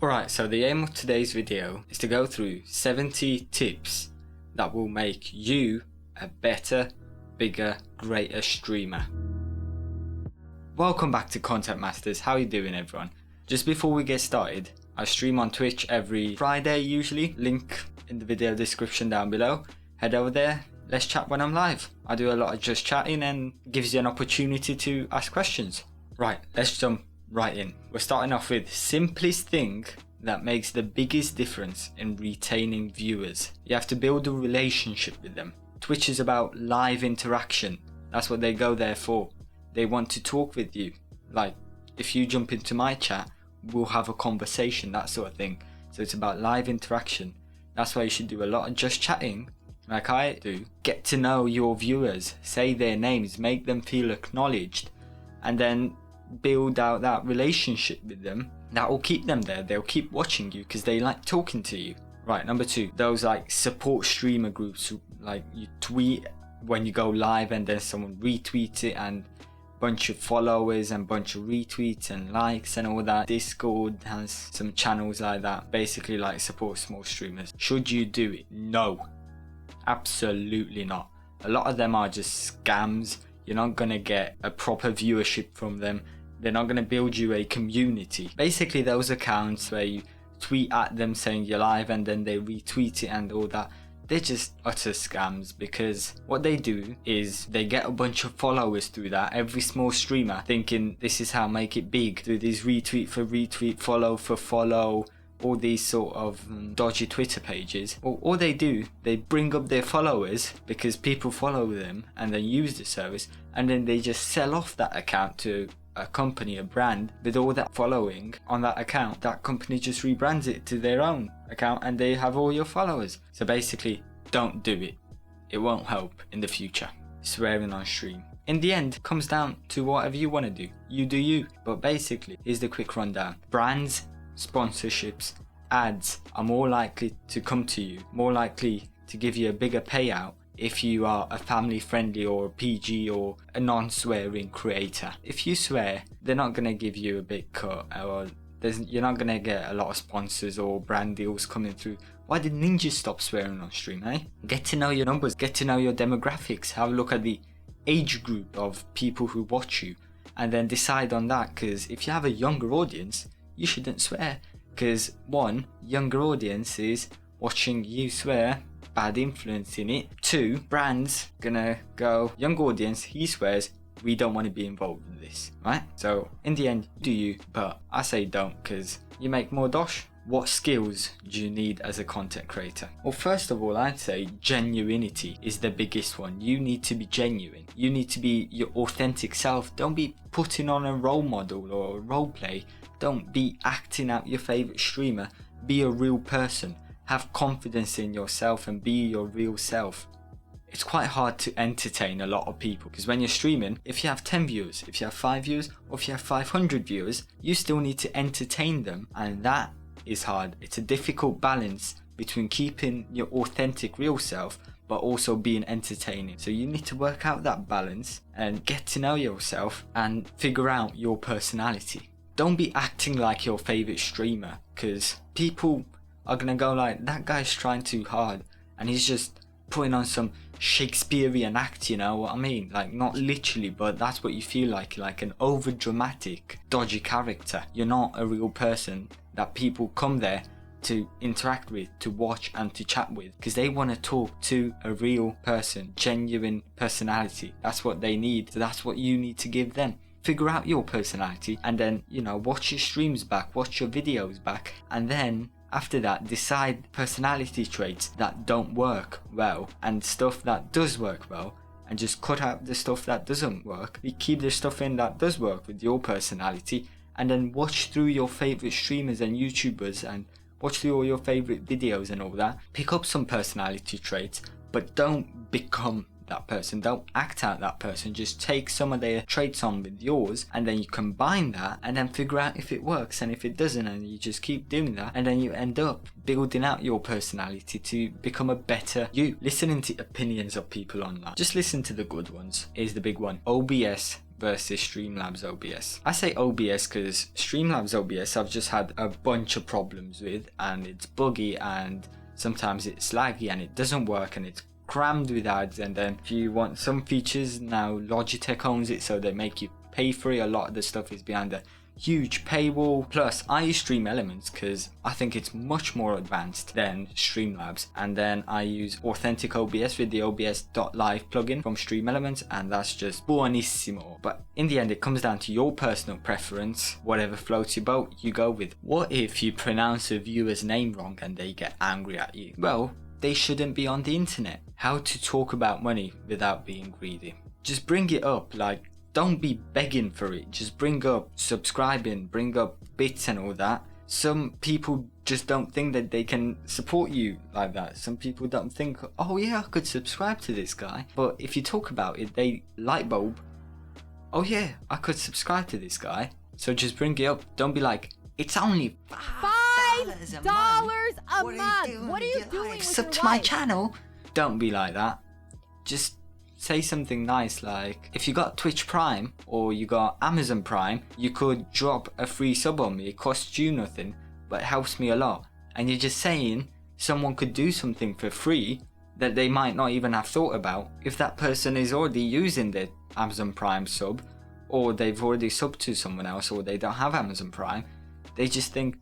Alright, so the aim of today's video is to go through 70 tips that will make you a better, bigger, greater streamer. Welcome back to Content Masters. How are you doing, everyone? Just before we get started, I stream on Twitch every Friday usually. Link in the video description down below. Head over there, let's chat when I'm live. I do a lot of just chatting and gives you an opportunity to ask questions. Right, let's jump right in. We're starting off with simplest thing that makes the biggest difference in retaining viewers. You have to build a relationship with them. Twitch is about live interaction. That's what they go there for. They want to talk with you. Like, if you jump into my chat, we'll have a conversation, that sort of thing. So it's about live interaction. That's why you should do a lot of just chatting, like I do. Get to know your viewers, say their names, make them feel acknowledged, and then build out that relationship with them. That will keep them there. They'll keep watching you because they like talking to you. Right, number 2, those like support streamer groups, like you tweet when you go live and then someone retweets it and bunch of followers and bunch of retweets and likes and all that. Discord has some channels like that, basically like support small streamers. Should you do it? No, absolutely not. A lot of them are just scams. You're not gonna get a proper viewership from them. They're not gonna build you a community. Basically those accounts where you tweet at them saying you're live and then they retweet it and all that, they're just utter scams, because what they do is they get a bunch of followers through that. Every small streamer thinking this is how I make it big, through these retweet for retweet, follow for follow, all these sort of dodgy Twitter pages. All they do, they bring up their followers because people follow them and they use the service, and then they just sell off that account to a company, a brand with all that following on that account. That company just rebrands it to their own account and they have all your followers. So basically, don't do it. It won't help in the future. Swearing on stream, in the end, comes down to whatever you want to do. You do you. But basically, here's the quick rundown. Brands, sponsorships, ads are more likely to come to you, more likely to give you a bigger payout if you are a family friendly or a PG or a non-swearing creator. If you swear, they're not going to give you a big cut, or you're not going to get a lot of sponsors or brand deals coming through. Why did Ninja stop swearing on stream, eh? Get to know your numbers, get to know your demographics, have a look at the age group of people who watch you, and then decide on that, because if you have a younger audience, you shouldn't swear, because one, younger audience is watching you swear, bad influence in it. 2, brands gonna go, young audience, he swears, we don't want to be involved in this, right? So in the end, do you, but I say don't, because you make more dosh. What skills do you need as a content creator? Well, first of all, I'd say genuinity is the biggest one. You need to be genuine. You need to be your authentic self. Don't be putting on a role model or a role play. Don't be acting out your favorite streamer. Be a real person. Have confidence in yourself and be your real self. It's quite hard to entertain a lot of people, because when you're streaming, if you have 10 viewers, if you have 5 viewers, or if you have 500 viewers, you still need to entertain them, and that is hard. It's a difficult balance between keeping your authentic real self but also being entertaining. So you need to work out that balance and get to know yourself and figure out your personality. Don't be acting like your favorite streamer, because people are gonna go like, that guy's trying too hard and he's just putting on some Shakespearean act, you know what I mean? Like, not literally, but that's what you feel like an over dramatic, dodgy character. You're not a real person that people come there to interact with, to watch and to chat with, because they want to talk to a real person, genuine personality. That's what they need. So that's what you need to give them. Figure out your personality and then, you know, watch your streams back, watch your videos back, and then after that, decide personality traits that don't work well and stuff that does work well, and just cut out the stuff that doesn't work. You keep the stuff in that does work with your personality, and then watch through your favorite streamers and YouTubers and watch through all your favorite videos and all that. Pick up some personality traits, but don't become that person. Don't act out that person. Just take some of their traits on with yours, and then you combine that and then figure out if it works, and if it doesn't, and you just keep doing that, and then you end up building out your personality to become a better you. Listening to opinions of people online, just listen to the good ones is the big one. OBS versus Streamlabs OBS. I say OBS because Streamlabs OBS I've just had a bunch of problems with, and it's buggy and sometimes it's laggy and it doesn't work and it's crammed with ads. And then if you want some features, now Logitech owns it, so they make you pay for it. A lot of the stuff is behind a huge paywall. Plus I use Stream Elements because I think it's much more advanced than Streamlabs, and then I use Authentic OBS with the OBS.live plugin from Stream Elements, and that's just buonissimo. But in the end it comes down to your personal preference. Whatever floats your boat, you go with. What if you pronounce a viewer's name wrong and they get angry at you? Well, they shouldn't be on the internet. How to talk about money without being greedy. Just bring it up. Like, don't be begging for it. Just bring up subscribing, bring up bits and all that. Some people just don't think that they can support you like that. Some people don't think, oh yeah, I could subscribe to this guy. But if you talk about it, they light bulb. Oh yeah, I could subscribe to this guy. So just bring it up. Don't be like, it's only $5 a month. What are you doing? Like, sub to my channel. Don't be like that. Just say something nice, like if you got Twitch Prime or you got Amazon Prime, you could drop a free sub on me. It costs you nothing, but it helps me a lot. And you're just saying someone could do something for free that they might not even have thought about. If that person is already using their Amazon Prime sub, or they've already subbed to someone else, or they don't have Amazon Prime, they just think,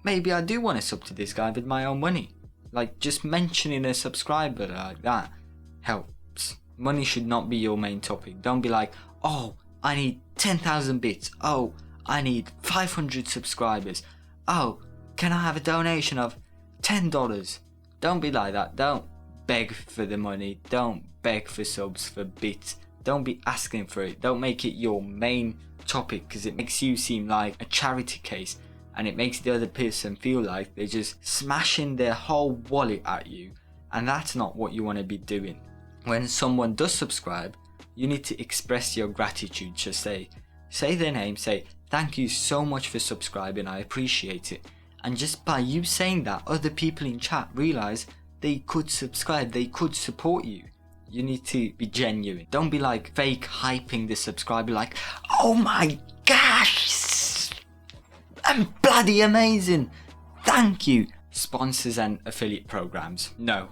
maybe I do want to sub to this guy with my own money. Like, just mentioning a subscriber like that helps. Money should not be your main topic. Don't be like, oh, I need 10,000 bits. Oh, I need 500 subscribers. Oh, can I have a donation of $10? Don't be like that. Don't beg for the money. Don't beg for subs, for bits. Don't be asking for it. Don't make it your main topic, because it makes you seem like a charity case, and it makes the other person feel like they're just smashing their whole wallet at you, and that's not what you want to be doing. When someone does subscribe, you need to express your gratitude. Just say their name, say thank you so much for subscribing, I appreciate it. And just by you saying that, other people in chat realize they could subscribe, they could support you. You need to be genuine. Don't be like fake hyping the subscriber like, oh my gosh, I'm bloody amazing, thank you. Sponsors and affiliate programs. No,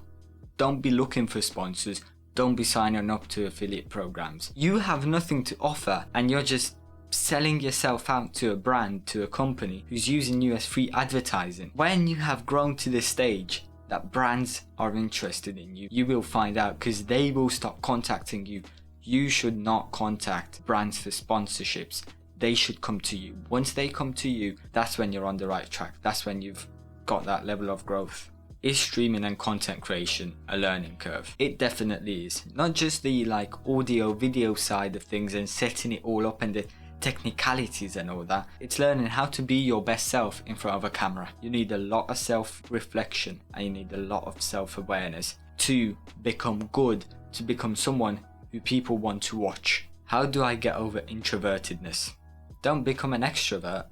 don't be looking for sponsors. Don't be signing up to affiliate programs. You have nothing to offer and you're just selling yourself out to a brand, to a company who's using you as free advertising. When you have grown to this stage that brands are interested in you, you will find out, because they will stop contacting you. You should not contact brands for sponsorships. They should come to you. Once they come to you, that's when you're on the right track. That's when you've got that level of growth. Is streaming and content creation a learning curve? It definitely is. Not just the like audio video side of things and setting it all up and the technicalities and all that. It's learning how to be your best self in front of a camera. You need a lot of self-reflection and you need a lot of self-awareness to become good, to become someone who people want to watch. How do I get over introvertedness? Don't become an extrovert.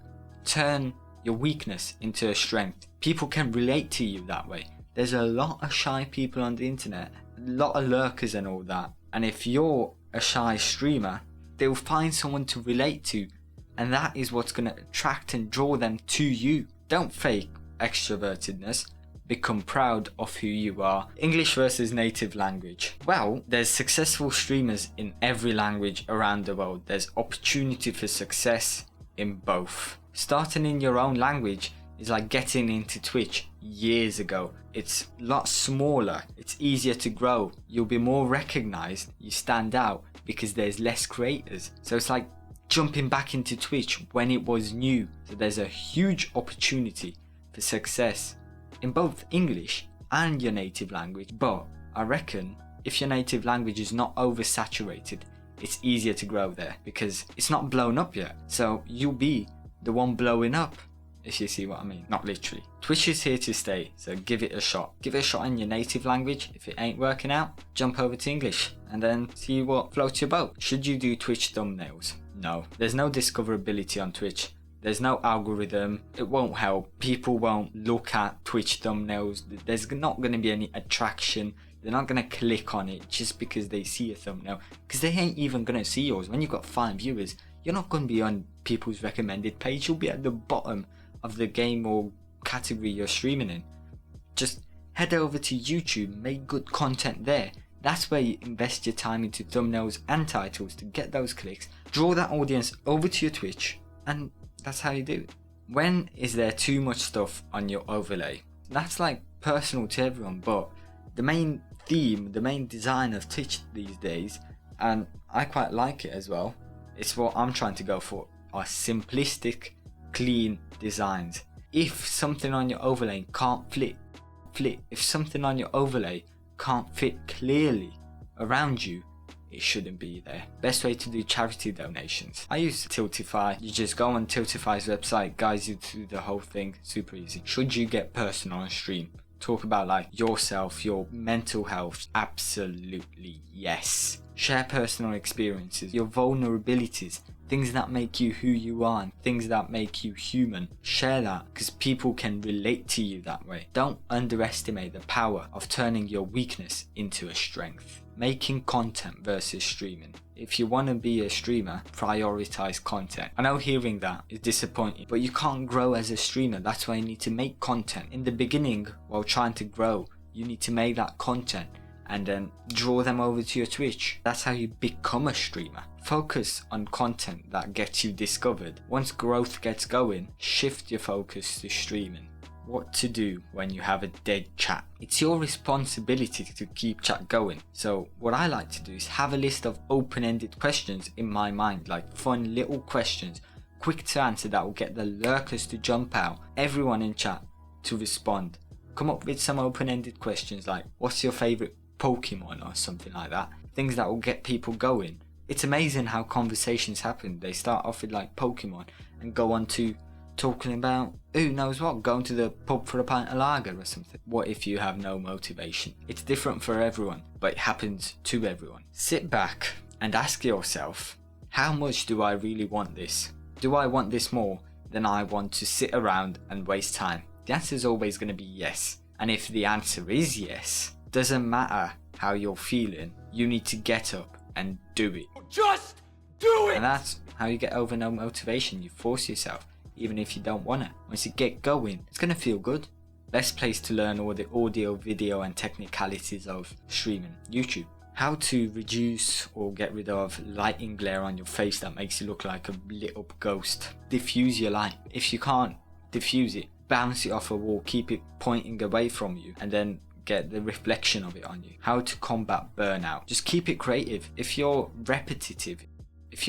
Turn your weakness into a strength. People can relate to you that way. There's a lot of shy people on the internet, a lot of lurkers and all that. And if you're a shy streamer, they'll find someone to relate to, and that is what's going to attract and draw them to you. Don't fake extrovertedness. Become proud of who you are. English versus native language. Well, there's successful streamers in every language around the world. There's opportunity for success in both. Starting in your own language is like getting into Twitch years ago. It's a lot smaller, it's easier to grow, you'll be more recognized, you stand out because there's less creators. So it's like jumping back into Twitch when it was new. So there's a huge opportunity for success in both English and your native language. But I reckon if your native language is not oversaturated, it's easier to grow there because it's not blown up yet. So you'll be the one blowing up, if you see what I mean. Not literally. Twitch is here to stay, so give it a shot. Give it a shot in your native language. If it ain't working out, jump over to English and then see what floats your boat. Should you do Twitch thumbnails? No. There's no discoverability on Twitch. There's no algorithm. It won't help. People won't look at Twitch thumbnails. There's not going to be any attraction. They're not going to click on it just because they see a thumbnail, because they ain't even going to see yours. When you've got 5 viewers, you're not going to be on people's recommended page. You'll be at the bottom of the game or category you're streaming in. Just head over to YouTube, make good content there. That's where you invest your time into thumbnails and titles to get those clicks, draw that audience over to your Twitch, and that's how you do it. When is there too much stuff on your overlay? That's like personal to everyone, but the main theme, the main design of Twitch these days, and I quite like it as well, it's what I'm trying to go for, are simplistic, clean designs. If something on your overlay can't fit, if something on your overlay can't fit clearly around you, it shouldn't be there. Best way to do charity donations, I use Tiltify. You just go on Tiltify's website, guides you through the whole thing, super easy. Should you get personal on stream, talk about like yourself, your mental health? Absolutely yes. Share personal experiences, your vulnerabilities, things that make you who you are, and things that make you human. Share that, because people can relate to you that way. Don't underestimate the power of turning your weakness into a strength. Making content versus streaming. If you want to be a streamer, prioritize content. I know hearing that is disappointing, but you can't grow as a streamer. That's why you need to make content. In the beginning, while trying to grow, you need to make that content and then draw them over to your Twitch. That's how you become a streamer. Focus on content that gets you discovered. Once growth gets going, shift your focus to streaming. What to do when you have a dead chat? It's your responsibility to keep chat going. So what I like to do is have a list of open-ended questions in my mind, like fun little questions, quick to answer, that will get the lurkers to jump out, everyone in chat to respond. Come up with some open-ended questions like, what's your favorite Pokemon, or something like that. Things that will get people going. It's amazing how conversations happen. They start off with like Pokemon and go on to talking about who knows what, going to the pub for a pint of lager or something. What if you have no motivation? It's different for everyone, but it happens to everyone. Sit back and ask yourself, how much do I really want this? Do I want this more than I want to sit around and waste time? The answer is always going to be yes. And if the answer is yes, doesn't matter how you're feeling, you need to get up and do it. Just do it! And that's how you get over no motivation. You force yourself, even if you don't want it. Once you get going, it's going to feel good. Best place to learn all the audio, video and technicalities of streaming, YouTube. How to reduce or get rid of lighting glare on your face that makes you look like a lit up ghost. Diffuse your light. If you can't diffuse it, bounce it off a wall, keep it pointing away from you, and then get the reflection of it on you. How to combat burnout. Just keep it creative. If you're repetitive, if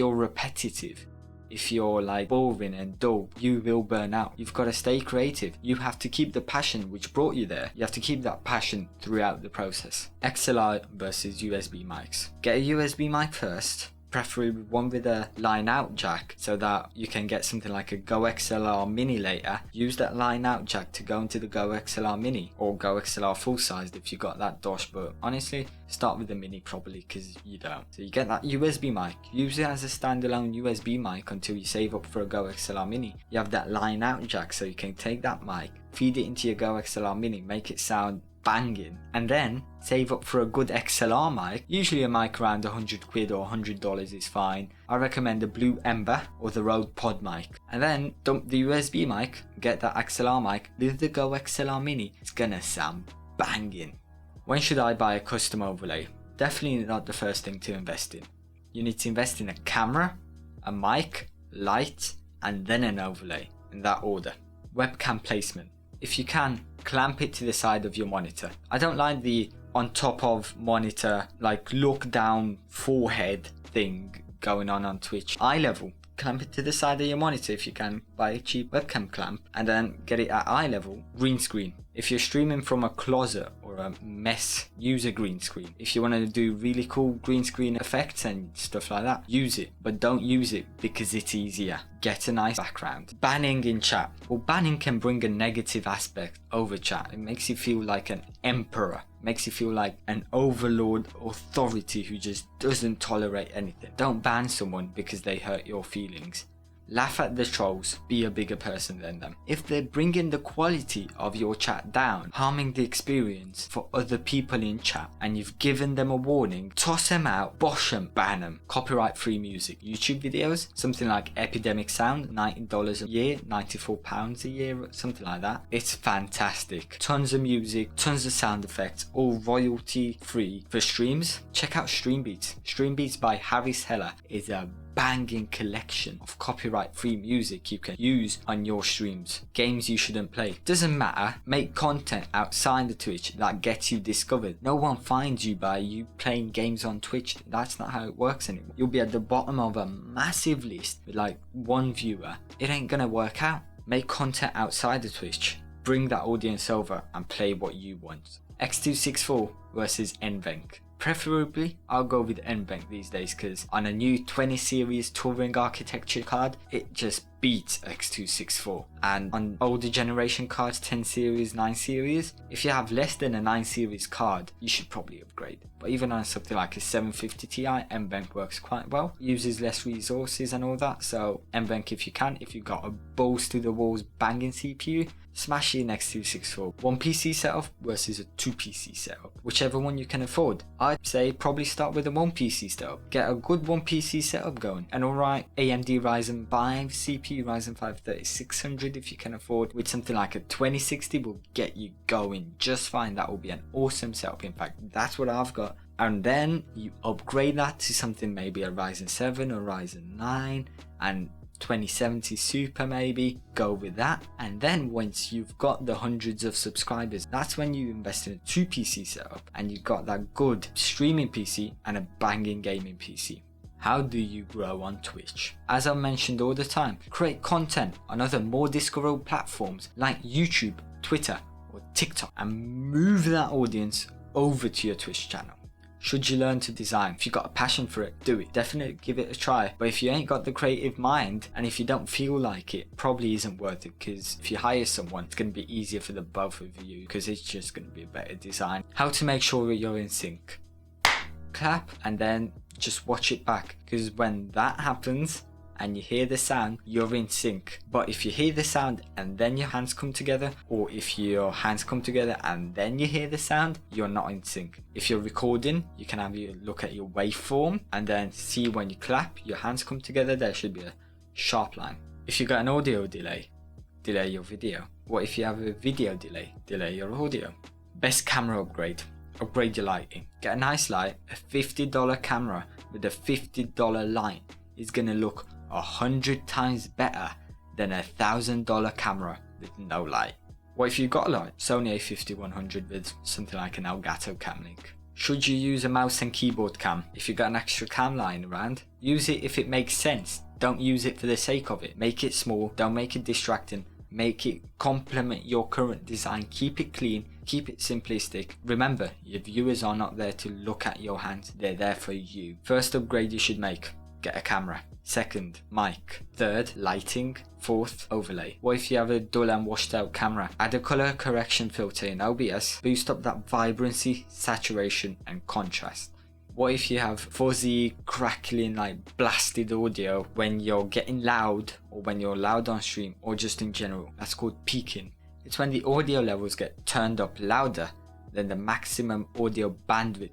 you're like boring and dull, you will burn out. You've got to stay creative. You have to keep the passion which brought you there. You have to keep that passion throughout the process. XLR versus USB mics. Get a USB mic first, preferably one with a line out jack, so that you can get something like a Go XLR Mini later. Use that line out jack to go into the Go XLR Mini, or Go XLR full sized if you got that DOSH, but honestly start with the Mini probably, because you don't. So you get that USB mic, use it as a standalone USB mic until you save up for a Go XLR Mini. You have that line out jack, so you can take that mic, feed it into your Go XLR Mini, make it sound banging, and then save up for a good XLR mic. Usually a mic around 100 quid or $100 is fine. I recommend the Blue Ember or the Rode Pod mic, and then dump the USB mic, get that XLR mic with the Go XLR Mini. It's gonna sound banging. When should I buy a custom overlay? Definitely not the first thing to invest in. You need to invest in a camera, a mic, light, and then an overlay, in that order. Webcam placement. If you can, clamp it to the side of your monitor. I don't like the on top of monitor, like look down forehead thing going on Twitch. Eye level. Clamp it to the side of your monitor if you can. Buy a cheap webcam clamp and then get it at eye level. Green screen. If you're streaming from a closet or a mess, use a green screen. If you want to do really cool green screen effects and stuff like that, use it. But don't use it because it's easier. Get a nice background. Banning in chat. Well, banning can bring a negative aspect over chat. It makes you feel like an emperor. Makes you feel like an overlord authority who just doesn't tolerate anything. Don't ban someone because they hurt your feelings. Laugh at the trolls, be a bigger person than them. If they're bringing the quality of your chat down, harming the experience for other people in chat, and you've given them a warning, toss them out, bosh them, ban them. Copyright free music. YouTube videos, something like Epidemic Sound, $90 a year, £94 a year, something like that. It's fantastic. Tons of music, tons of sound effects, all royalty free. For streams, check out Streambeats. Streambeats by Harris Heller is a banging collection of copyright free music you can use on your streams. Games you shouldn't play. Doesn't matter, make content outside the Twitch that gets you discovered. No one finds you by you playing games on Twitch. That's not how it works anymore. You'll be at the bottom of a massive list with like one viewer. It ain't gonna work out. Make content outside the Twitch. Bring that audience over and play what you want. X264 versus NVENC. Preferably, I'll go with NVENC these days because on a new 20 series Turing architecture card, it just beats X264. And on older generation cards, 10 series, 9 series, if you have less than a 9 series card, you should probably upgrade. But even on something like a 750 Ti, NVENC works quite well. Uses less resources and all that, so NVENC if you can. If you've got a balls to the walls banging CPU, smash in X264. One PC setup versus a 2 PC setup, whichever one you can afford. I'd say probably start with a 1 PC setup. Get a good 1 PC setup going. An alright AMD Ryzen 5 CPU, Ryzen 5 3600 if you can afford, with something like a 2060 will get you going just fine. That will be an awesome setup. In fact, that's what I've got. And then you upgrade that to something maybe a Ryzen 7 or Ryzen 9 and 2070 Super maybe, go with that. And then once you've got the hundreds of subscribers, that's when you invest in a 2 PC setup and you've got that good streaming PC and a banging gaming PC. How do you grow on Twitch? As I mentioned all the time, create content on other more discoverable platforms like YouTube, Twitter or TikTok and move that audience over to your Twitch channel. Should you learn to design? If you've got a passion for it, do it. Definitely give it a try. But if you ain't got the creative mind and if you don't feel like it, probably isn't worth it, because if you hire someone, it's going to be easier for the both of you because it's just going to be a better design. How to make sure you're in sync. Clap and then just watch it back, because when that happens and you hear the sound, you're in sync. But if you hear the sound and then your hands come together, or if your hands come together and then you hear the sound, you're not in sync. If you're recording, you can have a look at your waveform and then see when you clap, your hands come together, there should be a sharp line. If you got an audio delay, delay your video. What if you have a video delay? Delay your audio. Best camera upgrade. Upgrade your lighting. Get a nice light. A $50 camera with a $50 light is gonna look 100 times better than a $1,000 camera with no light. What if you've got a light? Sony a5100 with something like an Elgato cam link. Should you use a mouse and keyboard cam? If you've got an extra cam lying around, use it if it makes sense. Don't use it for the sake of it. Make it small, don't make it distracting. Make it complement your current design. Keep it clean, keep it simplistic. Remember, your viewers are not there to look at your hands, they're there for you. First upgrade you should make, get a camera. Second, mic. Third, lighting. Fourth, overlay. What if you have a dull and washed out camera? Add a color correction filter in OBS. Boost up that vibrancy, saturation and contrast. What if you have fuzzy, crackling, like blasted audio when you're getting loud, or when you're loud on stream, or just in general? That's called peaking. It's when the audio levels get turned up louder than the maximum audio bandwidth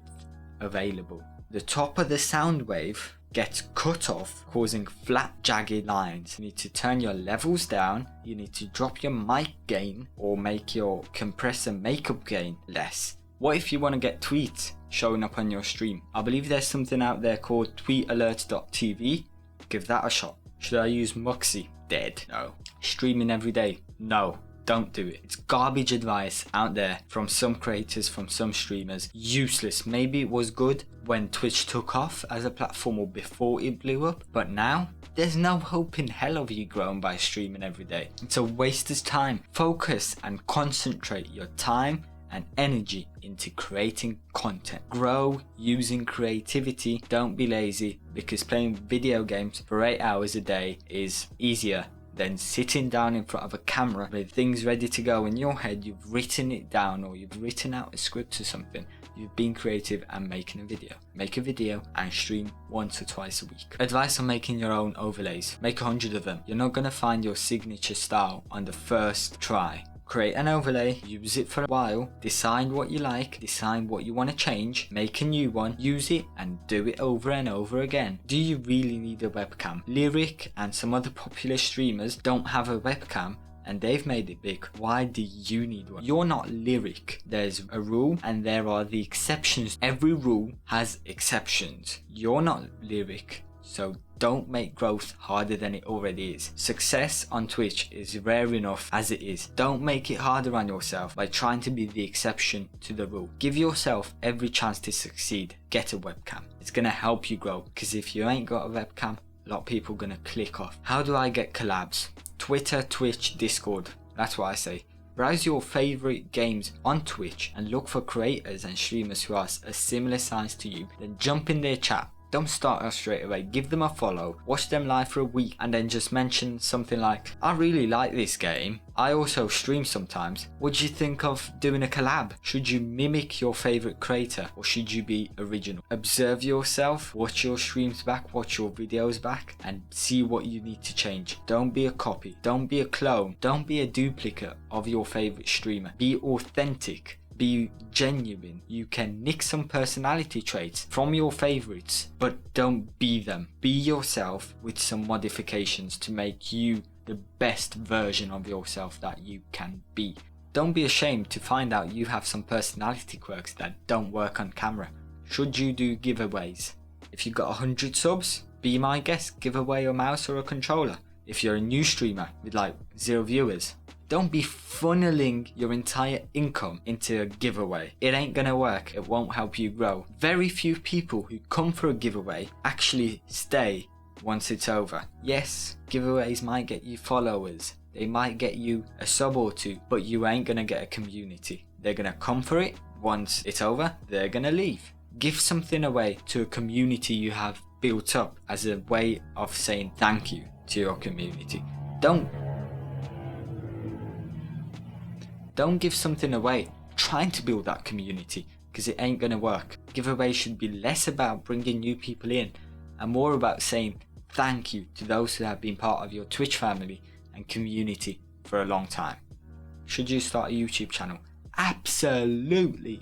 available. The top of the sound wave gets cut off, causing flat, jagged lines. You need to turn your levels down, you need to drop your mic gain, or make your compressor makeup gain less. What if you want to get tweets showing up on your stream? I believe there's something out there called tweetalert.tv. Give that a shot. Should I use Muxy? Dead. No. Streaming every day? No. Don't do it. It's garbage advice out there from some creators, from some streamers. Useless. Maybe it was good when Twitch took off as a platform or before it blew up, but now there's no hope in hell of you growing by streaming every day. It's a waste of time. Focus and concentrate your time and energy into creating content. Grow using creativity. Don't be lazy, because playing video games for 8 hours a day is easier than sitting down in front of a camera with things ready to go in your head. You've written it down, or you've written out a script or something. You've been creative and making a video. Make a video and stream once or twice a week. Advice on making your own overlays. Make 100 of them. You're not going to find your signature style on the first try. Create an overlay, use it for a while, decide what you like, decide what you want to change, make a new one, use it and do it over and over again. Do you really need a webcam? Lyric and some other popular streamers don't have a webcam and they've made it big. Why do you need one? You're not Lyric. There's a rule and there are the exceptions. Every rule has exceptions. You're not Lyric, so don't make growth harder than it already is. Success on Twitch is rare enough as it is. Don't make it harder on yourself by trying to be the exception to the rule. Give yourself every chance to succeed. Get a webcam. It's gonna help you grow, because if you ain't got a webcam, a lot of people are gonna click off. How do I get collabs? Twitter, Twitch, Discord. That's what I say. Browse your favorite games on Twitch and look for creators and streamers who are a similar size to you. Then jump in their chat. Don't start off straight away. Give them a follow, watch them live for a week, and then just mention something like, I really like this game. I also stream sometimes. What do you think of doing a collab? Should you mimic your favorite creator or should you be original? Observe yourself, watch your streams back, watch your videos back, and see what you need to change. Don't be a copy. Don't be a clone. Don't be a duplicate of your favorite streamer. Be authentic. Be genuine. You can nick some personality traits from your favorites, but don't be them. Be yourself with some modifications to make you the best version of yourself that you can be. Don't be ashamed to find out you have some personality quirks that don't work on camera. Should you do giveaways? If you got 100 subs, be my guest. Give away a mouse or a controller. If you're a new streamer with like 0 viewers, don't be funneling your entire income into a giveaway. It ain't gonna work. It won't help you grow. Very few people who come for a giveaway actually stay once it's over. Yes, giveaways might get you followers. They might get you a sub or two, but you ain't gonna get a community. They're gonna come for it. Once it's over, they're gonna leave. Give something away to a community you have built up as a way of saying thank you to your community. Don't give something away trying to build that community, because it ain't gonna work. Giveaways should be less about bringing new people in and more about saying thank you to those who have been part of your Twitch family and community for a long time. Should you start a YouTube channel? Absolutely.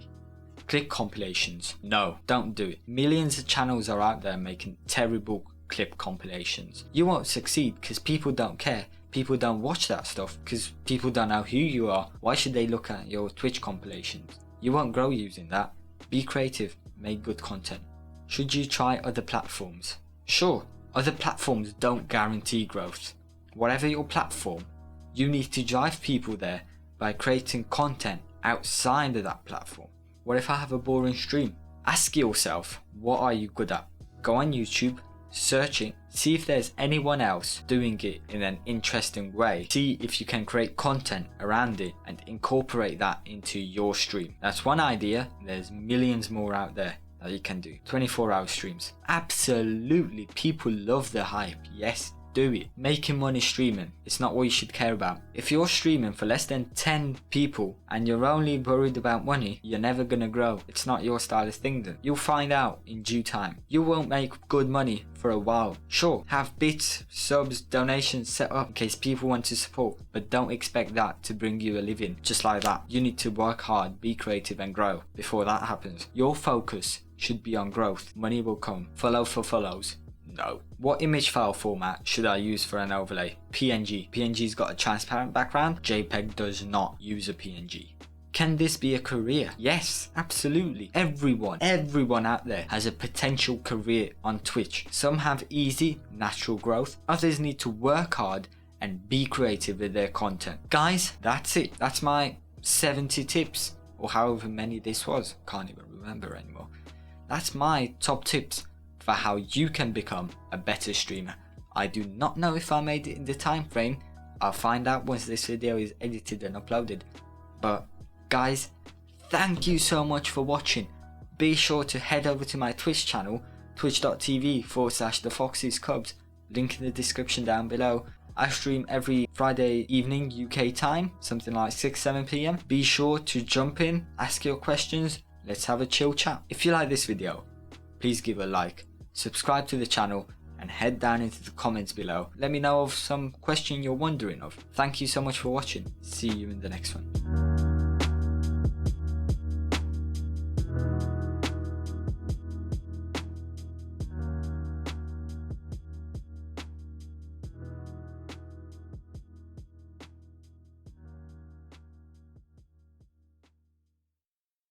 Clip compilations? No, don't do it. Millions of channels are out there making terrible clip compilations. You won't succeed because people don't care. People don't watch that stuff because people don't know who you are. Why should they look at your Twitch compilations? You won't grow using that. Be creative, make good content. Should you try other platforms? Sure, other platforms don't guarantee growth. Whatever your platform, you need to drive people there by creating content outside of that platform. What if I have a boring stream? Ask yourself, what are you good at? Go on YouTube, search it, see if there's anyone else doing it in an interesting way. See if you can create content around it and incorporate that into your stream. That's one idea. There's millions more out there that you can do. 24-hour streams. Absolutely, people love the hype. Yes, do it. Making money streaming, it's not what you should care about. If you're streaming for less than 10 people and you're only worried about money, you're never gonna grow. It's not your style of thing then. You'll find out in due time. You won't make good money for a while. Sure, have bits, subs, donations set up in case people want to support, but don't expect that to bring you a living just like that. You need to work hard, be creative and grow before that happens. Your focus should be on growth. Money will come. Follow for follows. No. What image file format should I use for an overlay? PNG. PNG's got a transparent background. JPEG does not use a PNG. Can this be a career? Yes, absolutely. Everyone out there has a potential career on Twitch. Some have easy, natural growth. Others need to work hard and be creative with their content. Guys, that's it. That's my 70 tips, or however many this was. Can't even remember anymore. That's my top tips for how you can become a better streamer. I do not know if I made it in the time frame. I'll find out once this video is edited and uploaded. But guys, thank you so much for watching. Be sure to head over to my Twitch channel, twitch.tv/thefoxescubs, link in the description down below, I stream every Friday evening UK time, something like 6-7 PM. Be sure to jump in, ask your questions, let's have a chill chat. If you like this video, please give a like, subscribe to the channel, and head down into the comments below. Let me know of some question you're wondering of. Thank you so much for watching. See you in the next one.